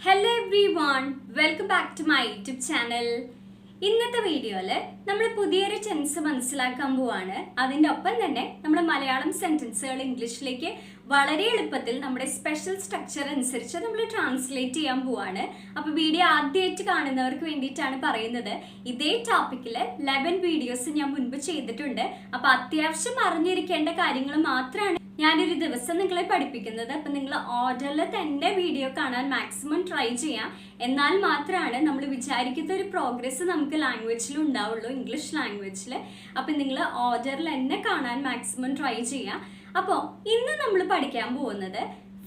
Hello everyone, welcome back to my YouTube channel. ഇന്നത്തെ വീഡിയോയിൽ നമ്മൾ പുതിയൊരു ടെൻസ് മനസ്സിലാക്കാൻ പോവാണ്. അതിന്റെ ഒപ്പം തന്നെ നമ്മൾ മലയാളം സെന്റൻസുകൾ ഇംഗ്ലീഷിലേക്ക് വളരെ എളുപ്പത്തിൽ നമ്മുടെ സ്പെഷ്യൽ സ്ട്രക്ചർ അനുസരിച്ച് നമ്മൾ ട്രാൻസ്ലേറ്റ് ചെയ്യാൻ പോവാണ്. അപ്പോൾ വീഡിയോ ആദ്യമായിട്ട് കാണുന്നവർക്ക് വേണ്ടിയിട്ടാണ് പറയുന്നത്. ഇതേ ടോപ്പിക്കിൽ 11 വീഡിയോസ് ഞാൻ മുൻപ് ചെയ്തിട്ടുണ്ട്. അപ്പോൾ അത്യാവശ്യം അറിഞ്ഞിരിക്കേണ്ട കാര്യങ്ങൾ മാത്രമാണ് ഞാനൊരു ദിവസം നിങ്ങളെ പഠിപ്പിക്കുന്നത്. അപ്പം നിങ്ങൾ ഓർഡറിൽ തന്നെ വീഡിയോ കാണാൻ മാക്സിമം ട്രൈ ചെയ്യാം. എന്നാൽ മാത്രമാണ് നമ്മൾ വിചാരിക്കുന്ന ഒരു പ്രോഗ്രസ് നമുക്ക് ലാംഗ്വേജിൽ ഉണ്ടാവുള്ളൂ, ഇംഗ്ലീഷ് ലാംഗ്വേജിൽ. അപ്പം നിങ്ങൾ ഓർഡറിൽ തന്നെ കാണാൻ മാക്സിമം ട്രൈ ചെയ്യാം. അപ്പോൾ ഇന്ന് നമ്മൾ പഠിക്കാൻ പോകുന്നത്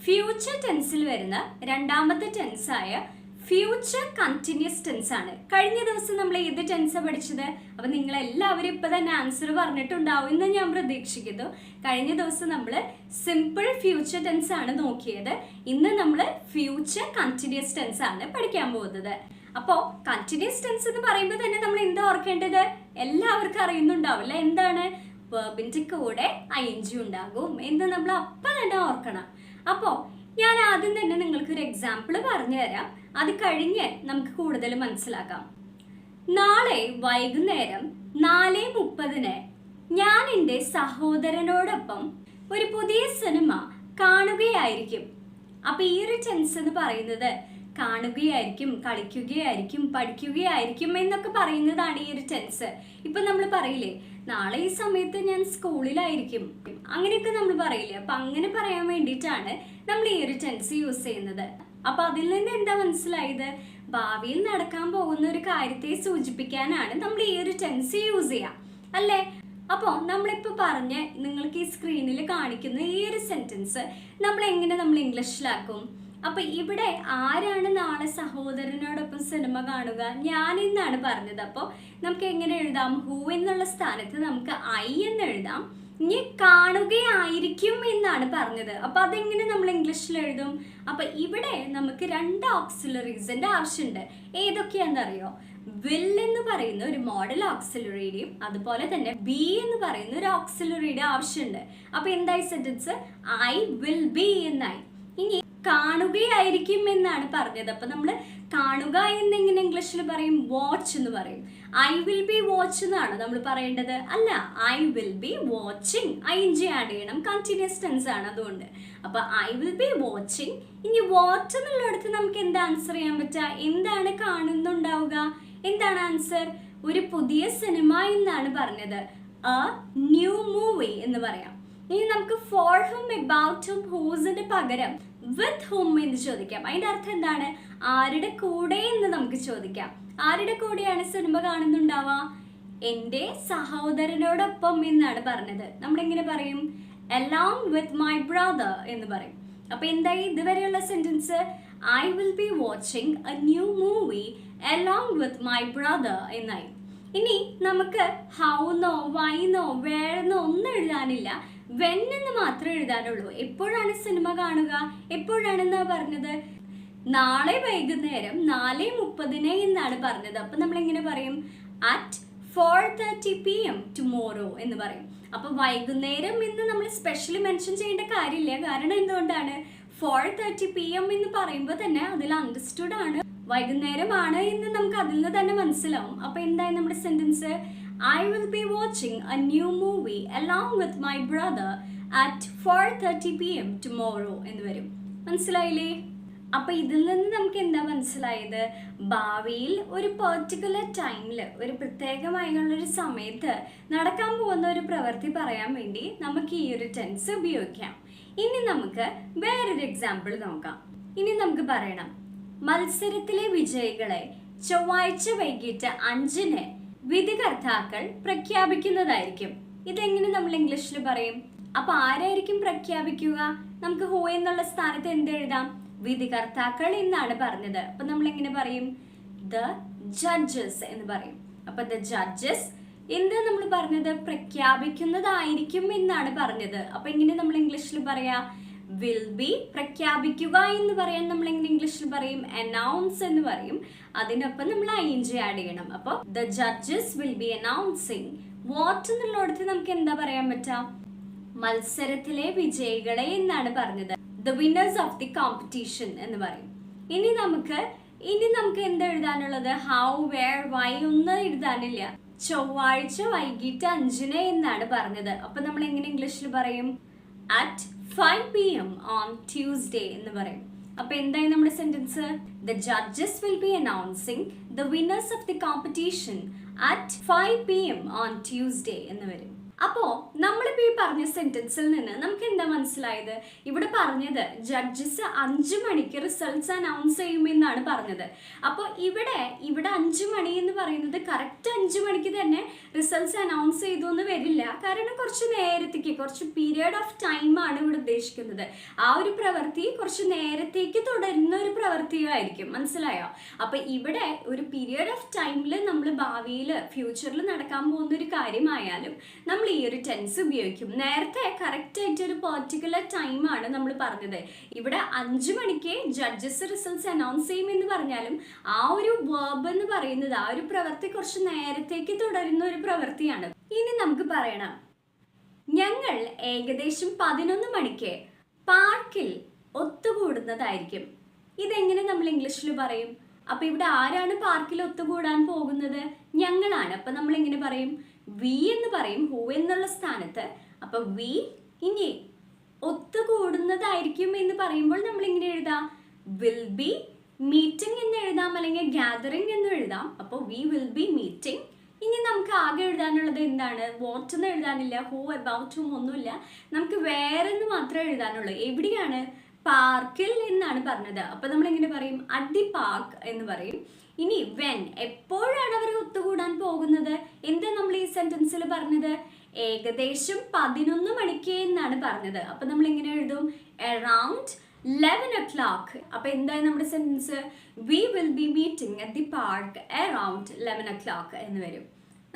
ഫ്യൂച്ചർ ടെൻസിൽ വരുന്ന രണ്ടാമത്തെ ടെൻസായ ഫ്യൂച്ചർ കണ്ടിന്യൂസ് ടെൻസ് ആണ്. കഴിഞ്ഞ ദിവസം നമ്മൾ ഏത് ടെൻസാണ് പഠിച്ചത്? അപ്പൊ നിങ്ങൾ എല്ലാവരും ഇപ്പൊ തന്നെ ആൻസർ പറഞ്ഞിട്ടുണ്ടാവും എന്ന് ഞാൻ പ്രതീക്ഷിക്കുന്നു. കഴിഞ്ഞ ദിവസം നമ്മൾ സിമ്പിൾ ഫ്യൂച്ചർ ടെൻസ് ആണ് നോക്കിയത്. ഇന്ന് നമ്മൾ ഫ്യൂച്ചർ കണ്ടിന്യൂസ് ടെൻസ് ആണ് പഠിക്കാൻ പോകുന്നത്. അപ്പോ കണ്ടിന്യൂസ് ടെൻസ് എന്ന് പറയുമ്പോൾ തന്നെ നമ്മൾ എന്താ ഓർക്കേണ്ടത്? എല്ലാവർക്കും അറിയുന്നുണ്ടാവില്ല. എന്താണ്? വെർബിന്റെ കൂടെ ing ഉണ്ടാകും എന്ന് നമ്മൾ അപ്പം തന്നെ ഓർക്കണം. അപ്പോൾ ഞാൻ ആദ്യം തന്നെ നിങ്ങൾക്ക് ഒരു എക്സാമ്പിൾ പറഞ്ഞു തരാം. അത് കഴിഞ്ഞ് നമുക്ക് കൂടുതൽ മനസ്സിലാക്കാം. നാളെ വൈകുന്നേരം 4:30 ഞാൻ എൻ്റെ സഹോദരനോടൊപ്പം ഒരു പുതിയ സിനിമ കാണുകയായിരിക്കും. അപ്പൊ ഈ ഒരു ടെൻസ് എന്ന് പറയുന്നത് കാണുകയായിരിക്കും, കളിക്കുകയായിരിക്കും, പഠിക്കുകയായിരിക്കും എന്നൊക്കെ പറയുന്നതാണ് ഈ ഒരു ടെൻസ്. ഇപ്പൊ നമ്മൾ പറയില്ലേ, നാളെ ഈ സമയത്ത് ഞാൻ സ്കൂളിലായിരിക്കും, അങ്ങനെയൊക്കെ നമ്മൾ പറയില്ലേ. അപ്പൊ അങ്ങനെ പറയാൻ വേണ്ടിയിട്ടാണ് നമ്മൾ ഈ ഒരു ടെൻസ് യൂസ് ചെയ്യുന്നത്. അപ്പൊ അതിൽ നിന്ന് എന്താ മനസ്സിലായത്? ഭാവിയിൽ നടക്കാൻ പോകുന്ന ഒരു കാര്യത്തെ സൂചിപ്പിക്കാനാണ് നമ്മൾ ഈ ഒരു ടെൻസ് യൂസ് ചെയ്യാം, അല്ലേ? അപ്പോൾ നമ്മളിപ്പോൾ പറഞ്ഞ് നിങ്ങൾക്ക് ഈ സ്ക്രീനിൽ കാണിക്കുന്ന ഈ ഒരു സെന്റൻസ് നമ്മൾ ഇംഗ്ലീഷിലാക്കും? അപ്പൊ ഇവിടെ ആരാണ് നാളെ സഹോദരനോടൊപ്പം സിനിമ കാണുക? ഞാൻ എന്നാണ് പറഞ്ഞത്. അപ്പോൾ നമുക്ക് എങ്ങനെ എഴുതാം? ഹൂ എന്നുള്ള സ്ഥാനത്ത് നമുക്ക് ഐ എന്ന് എഴുതാം. ഇനി കാണുകയായിരിക്കും എന്നാണ് പറഞ്ഞത്. അപ്പൊ അതെങ്ങനെ നമ്മൾ ഇംഗ്ലീഷിൽ എഴുതും? അപ്പൊ ഇവിടെ നമുക്ക് 2 ഓക്സിലറീസിന്റെ ആവശ്യമുണ്ട്. ഏതൊക്കെയാണെന്നറിയോ? വിൽ എന്ന് പറയുന്ന ഒരു മോഡൽ ഓക്സിലറിയുടെയും അതുപോലെ തന്നെ ബി എന്ന് പറയുന്ന ഒരു ഓക്സിലറിയുടെ ആവശ്യമുണ്ട്. അപ്പൊ എന്തായി സെന്റൻസ്? ഐ വിൽ ബി എന്നായി. ഇനി കാണുകയായിരിക്കും എന്നാണ് പറഞ്ഞത്. അപ്പൊ നമ്മൾ കാണുക എന്നെങ്ങനെ ഇംഗ്ലീഷിൽ പറയും? വാച്ച് എന്ന് പറയും. ഐ വിൽ ബി വാച്ച് എന്നാണ് നമ്മൾ പറയേണ്ടത്. അല്ല, I will B watching. ing add ചെയ്യണം, കണ്ടിന്യൂസ് ടെൻസ് ആണ് അതുകൊണ്ട്. അപ്പൊ ഐ വിൽ ബി വാച്ചിങ്. ഇനി വാച്ച് എന്നുള്ളിടത്ത് നമുക്ക് എന്താ ആൻസർ ചെയ്യാൻ പറ്റുക? എന്താണ് കാണുന്നുണ്ടാവുക? എന്താണ് ആൻസർ? ഒരു പുതിയ സിനിമ എന്നാണ് പറഞ്ഞത്. എ ന്യൂ മൂവി എന്ന് പറയാം. ഇനി നമുക്ക് ഫോർ ഹും, എബൌട്ട് ഹും, ഹൂസിന്റെ പകരം വിത്ത് ഹും എന്ന് ചോദിക്കാം. അതിന്റെ അർത്ഥം എന്താണ്? ആരുടെ കൂടെ എന്ന് നമുക്ക് ചോദിക്കാം. ആരുടെ കൂടെയാണ് സിനിമ കാണുന്നുണ്ടാവുക? എൻ്റെ സഹോദരനോടൊപ്പം എന്നാണ് പറഞ്ഞത്. നമ്മളെങ്ങനെ പറയും? along with my brother എന്ന് പറയും. അപ്പൊ എന്തായി ഇതുവരെയുള്ള sentence? I will be watching a new movie along with my brother എന്നായി. ഇനി നമുക്ക് how no, why no, where no ഒന്നും എഴുതാനില്ല. വെൻ എന്ന് മാത്രമേ എഴുതാനുള്ളൂ. എപ്പോഴാണ് സിനിമ കാണുക? എപ്പോഴാണെന്നാ പറഞ്ഞത്? നാളെ വൈകുന്നേരം 4:30 എന്നാണ് പറഞ്ഞത്. അപ്പൊ നമ്മൾ എങ്ങനെ പറയും? at 4:30 PM tomorrow എന്ന് പറയും. അപ്പൊ വൈകുന്നേരം എന്ന് നമ്മൾ സ്പെഷ്യലി മെൻഷൻ ചെയ്യേണ്ട കാര്യമില്ല. കാരണം എന്തുകൊണ്ടാണ്? 4:30 PM എന്ന് പറയുമ്പോൾ തന്നെ അതിൽ അണ്ടർസ്റ്റുഡ് ആണ്, വൈകുന്നേരമാണ് എന്ന് നമുക്ക് അതിൽ നിന്ന് തന്നെ മനസ്സിലാവും. അപ്പൊ എന്തായി നമ്മുടെ sentence? I will be watching a new movie along with my brother at 4:30 PM tomorrow എന്ന് വരും. മനസ്സിലായില്ലേ? അപ്പൊ ഇതിൽ നിന്ന് നമുക്ക് എന്താ മനസ്സിലായത്? ഭാവിയിൽ ഒരു പെർട്ടിക്കുലർ ടൈമിൽ, ഒരു പ്രത്യേകമായുള്ളൊരു സമയത്ത് നടക്കാൻ പോകുന്ന ഒരു പ്രവൃത്തി പറയാൻ വേണ്ടി നമുക്ക് ഈ ഒരു ടെൻസ് ഉപയോഗിക്കാം. ഇനി നമുക്ക് വേറൊരു എക്സാമ്പിൾ നോക്കാം. ഇനി നമുക്ക് പറയണം, മത്സരത്തിലെ വിജയികളെ ചൊവ്വാഴ്ച വൈകിട്ട് 5-ന് വിധികർത്താക്കൾ പ്രഖ്യാപിക്കുന്നതായിരിക്കും. ഇതെങ്ങനെ നമ്മൾ ഇംഗ്ലീഷിൽ പറയും? അപ്പൊ ആരായിരിക്കും പ്രഖ്യാപിക്കുക? നമുക്ക് ഹൂ എന്നുള്ള സ്ഥാനത്ത് എന്ത് എഴുതാം? വിധികർത്താക്കൾ എന്നാണ് പറഞ്ഞത്. അപ്പൊ നമ്മൾ എങ്ങനെ പറയും? ദ ജഡ്ജസ് എന്ന് പറയും. അപ്പൊ ദ ജഡ്ജസ് എന്ത് നമ്മൾ പറഞ്ഞത്? പ്രഖ്യാപിക്കുന്നതായിരിക്കും എന്നാണ് പറഞ്ഞത്. അപ്പൊ എങ്ങനെ നമ്മൾ ഇംഗ്ലീഷിൽ പറയാ? വിൽ ബി, പ്രഖ്യാപിക്കുക എന്ന് പറയാൻ നമ്മൾ എങ്ങനെ ഇംഗ്ലീഷിൽ പറയും? അനൗൺസ് എന്ന് പറയും. അതിനൊപ്പം നമ്മൾ ing ആഡ് ചെയ്യണം. അപ്പൊ the judges will be announcing what എന്നുള്ളടത്ത് നമുക്ക് എന്താ പറയാൻ പറ്റാ? മത്സരത്തിലെ വിജയികളെ എന്നാണ് പറഞ്ഞത്. The winners of the competition എന്ന് പറയും. ഇനി നമുക്ക് എന്താ എഴുതാനുള്ളത്? ഹൗ, വേർ, വൈ ഒന്നും എഴുതാനില്ല. ചൊവ്വാഴ്ച വൈകിട്ട് 5 എന്നാണ് പറഞ്ഞത്. അപ്പൊ നമ്മൾ എങ്ങനെ ഇംഗ്ലീഷിൽ പറയും? At 5 p.m. on Tuesday എന്ന് പറയും. അപ്പൊ എന്തായി നമ്മുടെ sentence? The judges will be announcing the winners of the competition at 5 p.m. on Tuesday എന്ന് വരും. അപ്പോ നമ്മളിപ്പോ ഈ പറഞ്ഞ സെന്റൻസിൽ നിന്ന് നമുക്ക് എന്താ മനസ്സിലായത്? ഇവിടെ പറഞ്ഞത് ജഡ്ജസ് 5 മണിക്ക് റിസൾട്ട്സ് അനൗൺസ് ചെയ്യുമെന്നാണ് പറഞ്ഞത്. അപ്പോൾ ഇവിടെ 5 മണി എന്ന് പറയുന്നത് കറക്റ്റ് 5 മണിക്ക് തന്നെ റിസൾട്ട്സ് അനൗൺസ് ചെയ്തു എന്ന് വരില്ല. കാരണം കുറച്ച് നേരത്തേക്ക്, കുറച്ച് പീരിയഡ് ഓഫ് ടൈം ആണ് ഇവിടെ ഉദ്ദേശിക്കുന്നത്. ആ ഒരു പ്രവൃത്തി കുറച്ച് നേരത്തേക്ക് തുടരുന്ന ഒരു പ്രവൃത്തിയായിരിക്കും. മനസ്സിലായോ? അപ്പൊ ഇവിടെ ഒരു പീരിയഡ് ഓഫ് ടൈമിൽ നമ്മൾ ഭാവിയിൽ, ഫ്യൂച്ചറിൽ നടക്കാൻ പോകുന്ന ഒരു കാര്യമായാലും നമ്മൾ ഈ ഒരു ടെൻസ് ഉപയോഗിക്കും. നേരത്തെ കറക്റ്റ് ആയിട്ട് ഒരു പെർട്ടിക്കുലർ ടൈം ആണ് നമ്മൾ പറഞ്ഞത്. ഇവിടെ 5 മണിക്ക് ജഡ്ജസ് റിസൾട്ട്സ് അനൗൺസ് ചെയ്യുമെന്ന് പറഞ്ഞാലും ആ ഒരു വേർബ് എന്ന് പറയുന്നത്, ആ ഒരു പ്രവൃത്തി കുറച്ച് നേരത്തേക്ക് തുടരുന്ന ഒരു പ്രവൃത്തിയാണ്. ഇനി നമുക്ക് പറയണം, ഞങ്ങൾ ഏകദേശം 11 മണിക്ക് പാർക്കിൽ ഒത്തുകൂടുന്നതായിരിക്കും. ഇതെങ്ങനെ നമ്മൾ ഇംഗ്ലീഷിൽ പറയും? അപ്പൊ ഇവിടെ ആരാണ് പാർക്കിൽ ഒത്തുകൂടാൻ പോകുന്നത്? ഞങ്ങളാണ്. അപ്പൊ നമ്മൾ എങ്ങനെ പറയും? വി എന്ന് പറയും, ഹു എന്നുള്ള സ്ഥാനത്ത്. അപ്പൊ വി. ഇനി ഒത്തുകൂടുന്നതായിരിക്കും എന്ന് പറയുമ്പോൾ നമ്മൾ എങ്ങനെ എഴുതാം? വിൽ ബി മീറ്റിംഗ് എന്ന് എഴുതാം, അല്ലെങ്കിൽ ഗ്യാതറിംഗ് എന്ന് എഴുതാം. അപ്പൊ വി വിൽ ബി മീറ്റിംഗ്. ഇനി നമുക്ക് ആകെ എഴുതാനുള്ളത് എന്താണ്? വാട്ട് എന്ന് എഴുതാനില്ല, ഹു, അബൌട്ട്, ഹും ഒന്നുമില്ല. നമുക്ക് വേറെ എന്ന് മാത്രമേ എഴുതാനുള്ളൂ. എവിടെയാണ്? പാർക്കിൽ എന്നാണ് പറഞ്ഞത്. അപ്പൊ നമ്മൾ എങ്ങനെ പറയും? അറ്റ് ദി പാർക്ക് എന്ന് പറയും. ഇനി വെൻ, എപ്പോഴാണ് അവർ ഒത്തുകൂടാൻ പോകുന്നത്? എന്താ നമ്മൾ ഈ സെന്റൻസിൽ പറഞ്ഞത്? ഏകദേശം 11 മണിക്ക് എന്നാണ് പറഞ്ഞത്. അപ്പൊ നമ്മൾ എങ്ങനെ എഴുതും? Around 11 o'clock. അപ്പൊ എന്തായി നമ്മുടെ sentence? We will B meeting at the park around 11 o'clock എന്ന് വരും.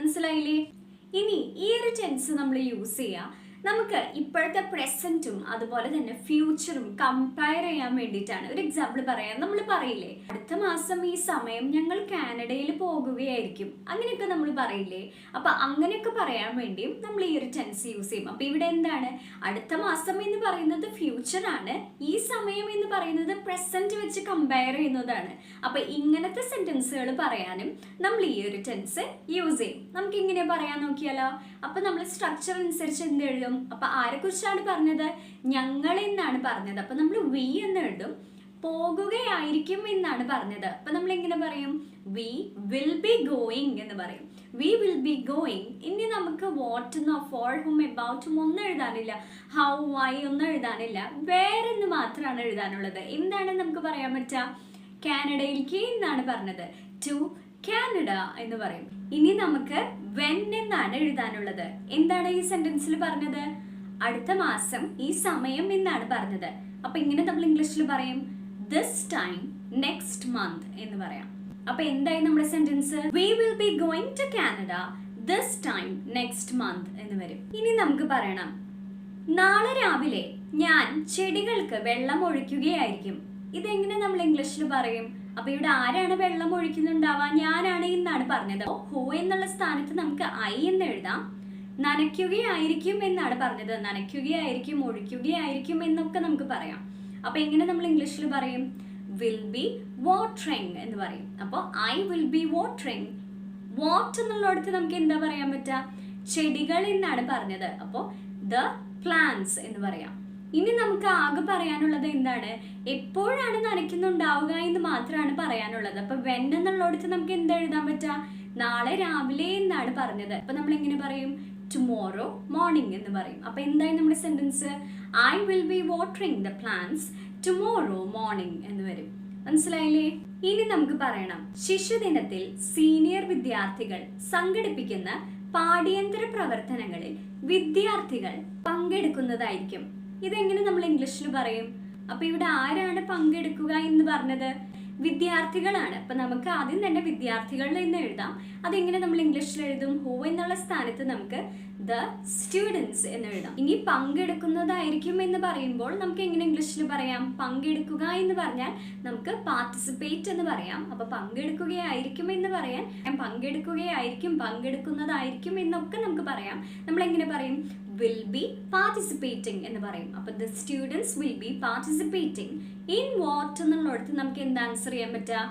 മനസ്സിലായില്ലേ? ഇനി ഈ ഒരു ടെൻസ് നമ്മൾ യൂസ് ചെയ്യാം നമുക്ക് ഇപ്പോഴത്തെ പ്രസന്റും അതുപോലെ തന്നെ ഫ്യൂച്ചറും കമ്പയർ ചെയ്യാൻ വേണ്ടിയിട്ടാണ്. ഒരു എക്സാമ്പിൾ പറയാം. നമ്മൾ പറയില്ലേ, അടുത്ത മാസം ഈ സമയം ഞങ്ങൾ കാനഡയിൽ പോകുകയായിരിക്കും, അങ്ങനെയൊക്കെ നമ്മൾ പറയില്ലേ? അപ്പൊ അങ്ങനെയൊക്കെ പറയാൻ വേണ്ടിയും നമ്മൾ ഈ ഒരു ടെൻസ് യൂസ് ചെയ്യും. അപ്പൊ ഇവിടെ എന്താണ്? അടുത്ത മാസം എന്ന് പറയുന്നത് ഫ്യൂച്ചർ ആണ്, ഈ സമയം എന്ന് പറയുന്നത് പ്രസന്റ് വെച്ച് കമ്പയർ ചെയ്യുന്നതാണ്. അപ്പൊ ഇങ്ങനത്തെ സെന്റൻസുകൾ പറയാനും നമ്മൾ ഈ ഒരു ടെൻസ് യൂസ് ചെയ്യും. നമുക്ക് ഇങ്ങനെ പറയാൻ നോക്കിയാലോ? അപ്പൊ നമ്മൾ സ്ട്രക്ചർ അനുസരിച്ച് എന്ത് എഴുതും? അപ്പൊ ആരെ കുറിച്ചാണ് പറഞ്ഞത്? ഞങ്ങൾ എന്നാണ് പറഞ്ഞത്. അപ്പൊ നമ്മൾ വി എന്ന് എഴുതും. പോകുകയായിരിക്കും എന്നാണ് പറഞ്ഞത്. അപ്പൊ നമ്മൾ എങ്ങനെ പറയും? വി വിൽ ബി ഗോയിങ് എന്ന് പറയും. V will be going. ഇനി നമുക്ക് വാട്ട് എന്നോ ഫോർ, ഹും, എബൌട്ട് ഒന്നും എഴുതാനില്ല, ഹൗ, വൈ ഒന്നും എഴുതാനില്ല. വേറെ എന്ന് മാത്രമാണ് എഴുതാനുള്ളത്. എന്താണ് നമുക്ക് പറയാൻ പറ്റുക? കാനഡയിലേക്ക് എന്നാണ് പറഞ്ഞത്. ടു കാനഡ എന്ന് പറയും. ഇനി നമുക്ക് വെൻ എന്നാണ് എഴുതാനുള്ളത്. എന്താണ് ഈ സെന്റൻസിൽ പറഞ്ഞത്? അടുത്ത മാസം ഈ സമയം എന്നാണ് പറഞ്ഞത്. അപ്പൊ ഇങ്ങനെ നമ്മൾ ഇംഗ്ലീഷിൽ പറയും ദിസ് ടൈം നെക്സ്റ്റ് മന്ത് എന്ന് പറയാം. അപ്പൊ എന്തായി നമ്മുടെ sentence? We will be going to Canada this time next month എന്ന് വരും. ഇനി നമുക്ക് പറയണം, നാളെ രാവിലെ ഞാൻ ചെടികൾക്ക് വെള്ളം ഒഴിക്കുകയായിരിക്കും. ഇതെങ്ങനെ നമ്മൾ ഇംഗ്ലീഷിൽ പറയും? അപ്പൊ ഇവിടെ ആരാണ് വെള്ളം ഒഴിക്കുന്നുണ്ടാവാ? ഞാനാണ് എന്നാണ് പറഞ്ഞത്. ഹു എന്നുള്ള സ്ഥാനത്ത് നമുക്ക് ഐ എന്ന് എഴുതാം. നനയ്ക്കുകയായിരിക്കും എന്നാണ് പറഞ്ഞത്. നനയ്ക്കുകയായിരിക്കും, ഒഴിക്കുകയായിരിക്കും എന്നൊക്കെ നമുക്ക് പറയാം. അപ്പൊ എങ്ങനെ നമ്മൾ ഇംഗ്ലീഷിൽ പറയും? വിൽ ബി വാട്ടറിങ് എന്ന് പറയും. അപ്പോൾ I will be watering. What എന്നുള്ളടത്ത് നമുക്ക് എന്താ പറയാൻ പറ്റുക? ചെടികൾ എന്നാണ് പറഞ്ഞത്. അപ്പോൾ ദ പ്ലാന്റ്സ് എന്ന് പറയാം. ഇനി നമുക്ക് ആകെ പറയാനുള്ളത് എന്താണ്? എപ്പോഴാണ് നനയ്ക്കുന്നുണ്ടാവുക എന്ന് മാത്രമാണ് പറയാനുള്ളത്. അപ്പൊ വെൻ എന്നുള്ളടത്ത് നമുക്ക് എന്താ എഴുതാൻ പറ്റുക? നാളെ രാവിലെ എന്നാണ് പറഞ്ഞത്. അപ്പൊ നമ്മൾ എങ്ങനെ പറയും? ടുമോറോ മോർണിംഗ് എന്ന് പറയും. അപ്പൊ എന്തായി നമ്മുടെ sentence? I will be watering the plants tomorrow morning എന്ന് വരും. മനസ്സിലായില്ലേ? ഇനി നമുക്ക് പറയണം, ശിശുദിനത്തിൽ സീനിയർ വിദ്യാർത്ഥികൾ സംഘടിപ്പിക്കുന്ന പാഠ്യേതര പ്രവർത്തനങ്ങളിൽ വിദ്യാർത്ഥികൾ പങ്കെടുക്കുന്നതായിരിക്കും. ഇതെങ്ങനെ നമ്മൾ ഇംഗ്ലീഷിൽ പറയും? അപ്പൊ ഇവിടെ ആരാണ് പങ്കെടുക്കുക എന്ന് പറഞ്ഞത്? വിദ്യാർത്ഥികളാണ്. അപ്പൊ നമുക്ക് ആദ്യം തന്നെ വിദ്യാർത്ഥികളിൽ നിന്ന് എഴുതാം. അതെങ്ങനെ നമ്മൾ ഇംഗ്ലീഷിൽ എഴുതും? ഹു എന്നുള്ള സ്ഥാനത്ത് നമുക്ക് ദ സ്റ്റുഡൻസ് എന്ന് എഴുതാം. ഇനി പങ്കെടുക്കുന്നതായിരിക്കും എന്ന് പറയുമ്പോൾ നമുക്ക് എങ്ങനെ ഇംഗ്ലീഷിൽ പറയാം? പങ്കെടുക്കുക എന്ന് പറഞ്ഞാൽ നമുക്ക് പാർട്ടിസിപ്പേറ്റ് എന്ന് പറയാം. അപ്പൊ പങ്കെടുക്കുകയായിരിക്കും എന്ന് പറയാൻ പങ്കെടുക്കുകയായിരിക്കും, പങ്കെടുക്കുന്നതായിരിക്കും എന്നൊക്കെ നമുക്ക് പറയാം. നമ്മൾ എങ്ങനെ പറയും? will be participating എന്ന് പറയും. അപ്പോൾ the students will be participating in what എന്നുള്ളിടത്ത് നമുക്ക് എന്ത് ആൻസർ ചെയ്യാൻ പറ്റുക?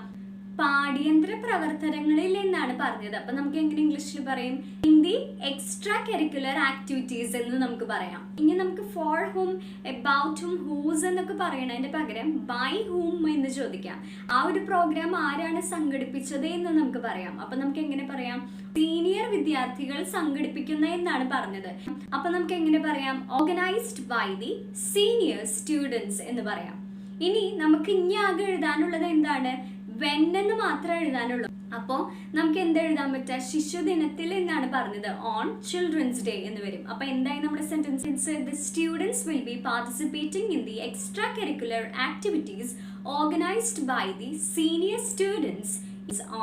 പാഠ്യേതര പ്രവർത്തനങ്ങളിൽ എന്നാണ് പറഞ്ഞത്. അപ്പൊ നമുക്ക് എങ്ങനെ ഇംഗ്ലീഷിൽ പറയും? In the extra curricular activities എന്ന് നമുക്ക് പറയാം. ഇനി നമുക്ക് ഫോർ ഹൂം, എബൌട്ട് ഹൂം, ഹൂസ് എന്നൊക്കെ പറയണതിന്റെ പകരം ബൈ ഹൂം എന്ന് ചോദിക്കാം. ആ ഒരു പ്രോഗ്രാം ആരാണ് സംഘടിപ്പിച്ചത് എന്ന് നമുക്ക് പറയാം. അപ്പൊ നമുക്ക് എങ്ങനെ പറയാം? സീനിയർ വിദ്യാർത്ഥികൾ സംഘടിപ്പിക്കുന്ന എന്നാണ് പറഞ്ഞത്. അപ്പൊ നമുക്ക് എങ്ങനെ പറയാം? Organised by the senior students എന്ന് പറയാം. ഇനി നമുക്ക് ഇനി ആകെ എഴുതാനുള്ളത് എന്താണ്? വെൻ എന്ന് മാത്രമേ എഴുതാനുള്ളൂ. അപ്പോൾ നമുക്ക് എന്ത് എഴുതാൻ പറ്റുക? ശിശുദിനത്തിൽ എന്നാണ് പറഞ്ഞത്. ഓൺ ചിൽഡ്രൻസ് ഡേ എന്ന് വരും. അപ്പൊ എന്തായി നമ്മുടെ sentence? The students will be participating in the extra curricular activities organised by the senior students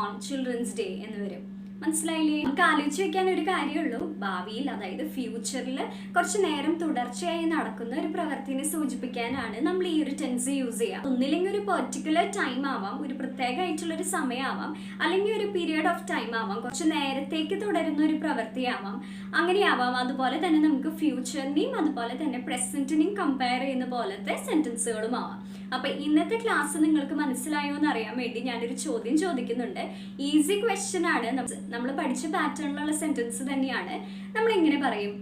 on children's day എന്ന് വരും. മനസ്സിലായില്ലേ? നമുക്ക് ആലോചിച്ച് വെക്കാൻ ഒരു കാര്യമുള്ളൂ. ഭാവിയിൽ, അതായത് ഫ്യൂച്ചറിൽ കുറച്ച് നേരം തുടർച്ചയായി നടക്കുന്ന ഒരു പ്രവൃത്തിനെ സൂചിപ്പിക്കാനാണ് നമ്മൾ ഈ ഒരു ടെൻസ് യൂസ് ചെയ്യുക. ഒന്നില്ലെങ്കിൽ ഒരു പെർട്ടിക്കുലർ ടൈം ആവാം, ഒരു പ്രത്യേകമായിട്ടുള്ള ഒരു സമയമാവാം, അല്ലെങ്കിൽ ഒരു പീരിയഡ് ഓഫ് ടൈം ആവാം, കുറച്ച് നേരത്തേക്ക് തുടരുന്ന ഒരു പ്രവൃത്തിയാവാം, അങ്ങനെയാവാം. അതുപോലെ തന്നെ നമുക്ക് ഫ്യൂച്ചറിനെയും അതുപോലെ തന്നെ പ്രസന്റിനെയും കമ്പയർ ചെയ്യുന്ന പോലത്തെ സെന്റൻസുകളും ആവാം. അപ്പൊ ഇന്നത്തെ ക്ലാസ് നിങ്ങൾക്ക് മനസ്സിലായോ എന്ന് അറിയാൻ വേണ്ടി ഞാനൊരു ചോദ്യം ചോദിക്കുന്നുണ്ട്. ഈസി ക്വസ്റ്റ്യൻ ആണ്. നമ്മൾ പഠിച്ച പാറ്റേണിലുള്ള സെന്റൻസ് തന്നെയാണ്. നമ്മൾ എങ്ങനെ പറയും?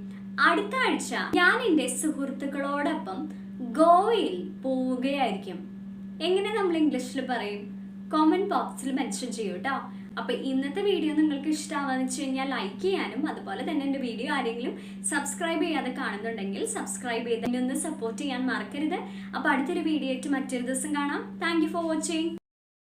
അടുത്ത ആഴ്ച ഞാൻ എൻ്റെ സുഹൃത്തുക്കളോടൊപ്പം ഗോവയിൽ പോവുകയായിരിക്കും. എങ്ങനെ നമ്മൾ ഇംഗ്ലീഷിൽ പറയും? കോമന്റ് ബോക്സിൽ മെൻഷൻ ചെയ്യൂ കേട്ടോ. അപ്പൊ ഇന്നത്തെ വീഡിയോ നിങ്ങൾക്ക് ഇഷ്ടമാവാന്ന് വെച്ച് കഴിഞ്ഞാൽ ലൈക്ക് ചെയ്യാനും അതുപോലെ തന്നെ എൻ്റെ വീഡിയോ ആരെങ്കിലും സബ്സ്ക്രൈബ് ചെയ്യാതെ കാണുന്നുണ്ടെങ്കിൽ സബ്സ്ക്രൈബ് ചെയ്ത് എന്നെ ഒന്ന് സപ്പോർട്ട് ചെയ്യാൻ മറക്കരുത്. അപ്പൊ അടുത്തൊരു വീഡിയോ ആയിട്ട് മറ്റൊരു ദിവസം കാണാം. Thank you for watching.